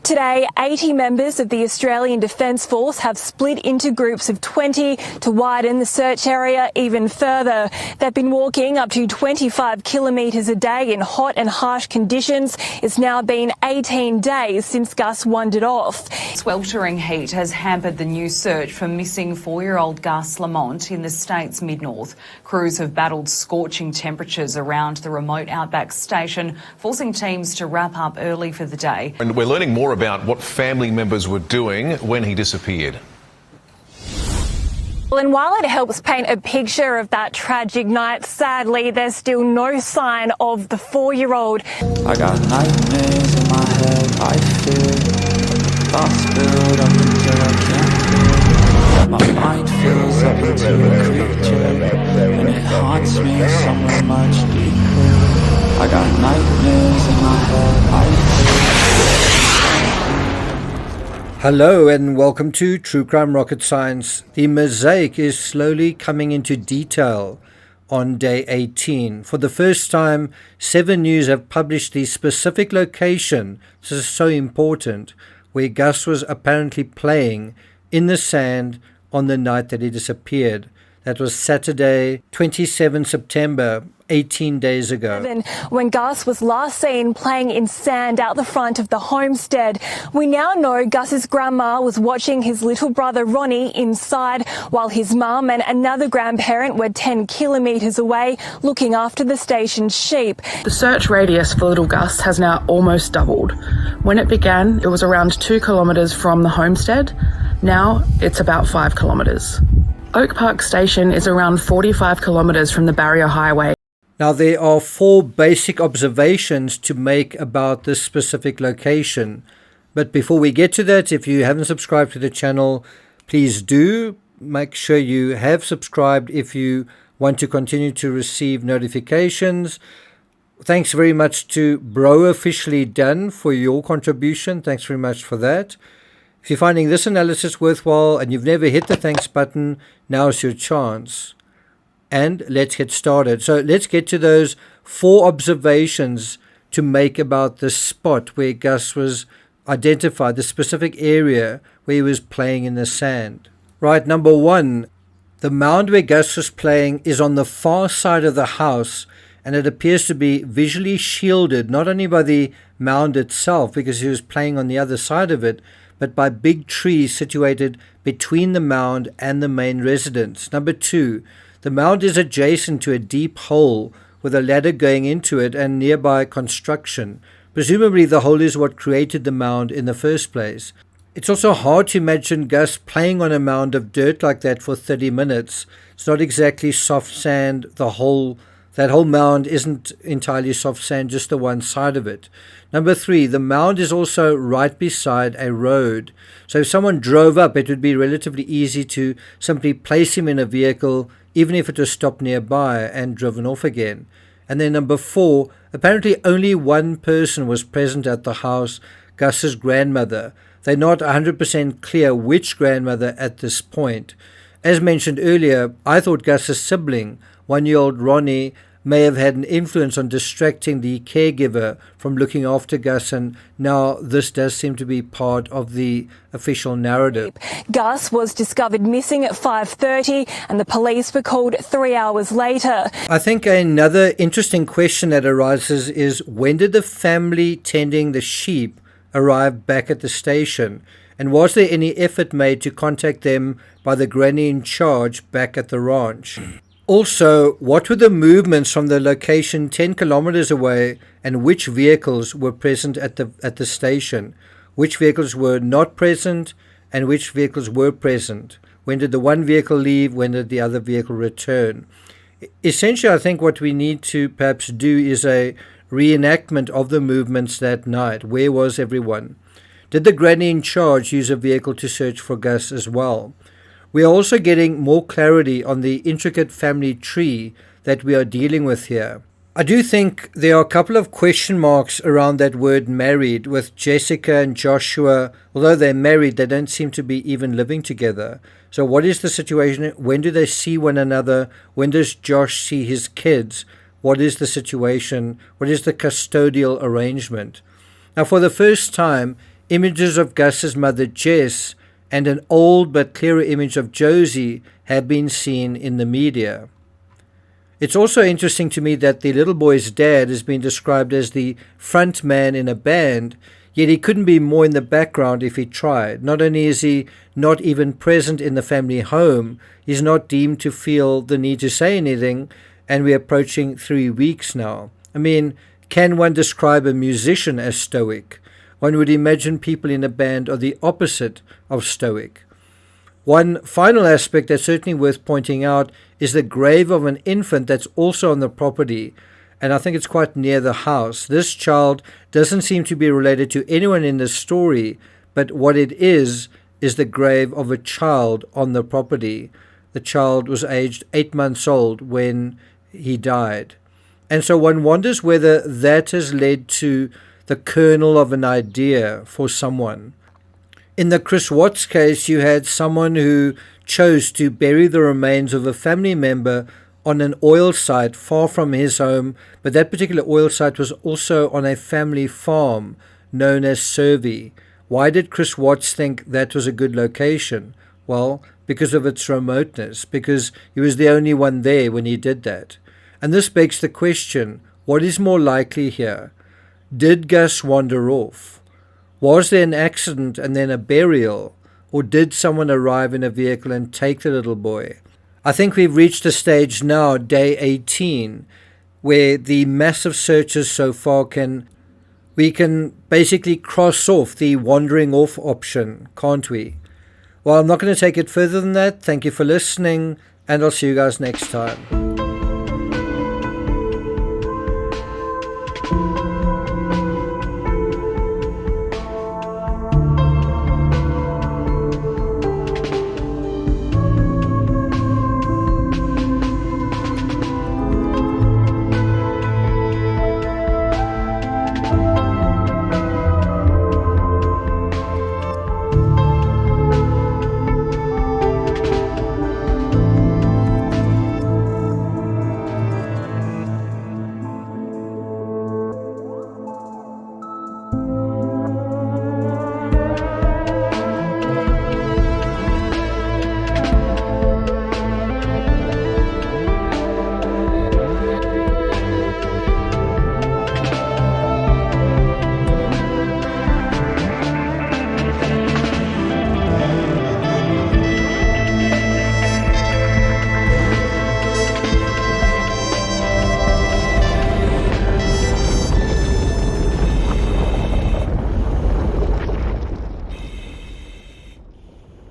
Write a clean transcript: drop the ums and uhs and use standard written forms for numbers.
Today, 80 members of the Australian Defence Force have split into groups of 20 to widen the search area even further. They've been walking up to 25 kilometres a day in hot and harsh conditions. It's now been 18 days since Gus wandered off. Sweltering heat has hampered the new search for missing 4-year-old Gus Lamont in the state's mid-north. Crews have battled scorching temperatures around the remote Outback station, forcing teams to wrap up early for the day. And we're learning more about what family members were doing when he disappeared. Well, and while it helps paint a picture of that tragic night, sadly, there's still no sign of the 4-year-old. I got nightmares in my head, I fear. Thoughts build up until I can't feel. My mind fills up into a creature, and it haunts me somewhere much deeper. I got nightmares in my head, I fear. Hello and welcome to True Crime Rocket Science. The mosaic is slowly coming into detail on day 18. For the first time, 7 News have published the specific location, this is so important, where Gus was apparently playing in the sand on the night that he disappeared. That was Saturday, 27 September, 18 days ago. When Gus was last seen playing in sand out the front of the homestead. We now know Gus's grandma was watching his little brother Ronnie inside, while his mum and another grandparent were 10 kilometres away looking after the station's sheep. The search radius for little Gus has now almost doubled. When it began, it was around 2 kilometres from the homestead. Now it's about 5 kilometres. Oak Park Station is around 45 kilometres from the Barrier Highway. Now there are 4 basic observations to make about this specific location. But before we get to that, if you haven't subscribed to the channel, please do. Make sure you have subscribed if you want to continue to receive notifications. Thanks very much to Bro Officially Done for your contribution. Thanks very much for that. If you're finding this analysis worthwhile and you've never hit the thanks button, now's your chance. And let's get started. So let's get to those 4 observations to make about the spot where Gus was identified, the specific area where he was playing in the sand. Right, number 1, the mound where Gus was playing is on the far side of the house, and it appears to be visually shielded not only by the mound itself, because he was playing on the other side of it, but by big trees situated between the mound and the main residence. Number 2, the mound is adjacent to a deep hole with a ladder going into it and nearby construction. Presumably the hole is what created the mound in the first place. It's also hard to imagine Gus playing on a mound of dirt like that for 30 minutes. It's not exactly soft sand. That whole mound isn't entirely soft sand, just the one side of it. Number 3, the mound is also right beside a road. So if someone drove up, it would be relatively easy to simply place him in a vehicle, even if it was stopped nearby and driven off again. And then number 4, apparently only one person was present at the house, Gus's grandmother. They're not 100% clear which grandmother at this point. As mentioned earlier, I thought Gus's sibling, 1-year-old Ronnie, may have had an influence on distracting the caregiver from looking after Gus, and now this does seem to be part of the official narrative. Gus was discovered missing at 5:30 and the police were called 3 hours later. I think another interesting question that arises is, when did the family tending the sheep arrive back at the station? And was there any effort made to contact them by the granny in charge back at the ranch? Also, what were the movements from the location 10 kilometers away, and which vehicles were present at the station? Which vehicles were not present and which vehicles were present? When did the one vehicle leave? When did the other vehicle return? Essentially, I think what we need to perhaps do is a reenactment of the movements that night. Where was everyone? Did the granny in charge use a vehicle to search for Gus as well? We are also getting more clarity on the intricate family tree that we are dealing with here. I do think there are a couple of question marks around that word married, with Jessica and Joshua. Although they're married, they don't seem to be even living together. So what is the situation? When do they see one another? When does Josh see his kids? What is the situation? What is the custodial arrangement? Now, for the first time Images of Gus's mother Jess and an old but clearer image of Josie have been seen in the media. It's also interesting to me that the little boy's dad has been described as the front man in a band, yet he couldn't be more in the background if he tried. Not only is he not even present in the family home, he's not deemed to feel the need to say anything, and we're approaching 3 weeks now. I mean, can one describe a musician as stoic? One would imagine people in a band are the opposite of stoic. One final aspect that's certainly worth pointing out is the grave of an infant that's also on the property, and I think it's quite near the house. This child doesn't seem to be related to anyone in this story, but what it is the grave of a child on the property. The child was aged 8 months old when he died. And so one wonders whether that has led to the kernel of an idea for someone. In the Chris Watts case, you had someone who chose to bury the remains of a family member on an oil site far from his home, but that particular oil site was also on a family farm known as Survey. Why did Chris Watts think that was a good location? Well, because of its remoteness, because he was the only one there when he did that. And this begs the question, what is more likely here? Did Gus wander off? Was there an accident and then a burial? Or did someone arrive in a vehicle and take the little boy? I think we've reached a stage now, day 18, where the massive searches so far we can basically cross off the wandering off option, can't we? Well, I'm not going to take it further than that. Thank you for listening, and I'll see you guys next time.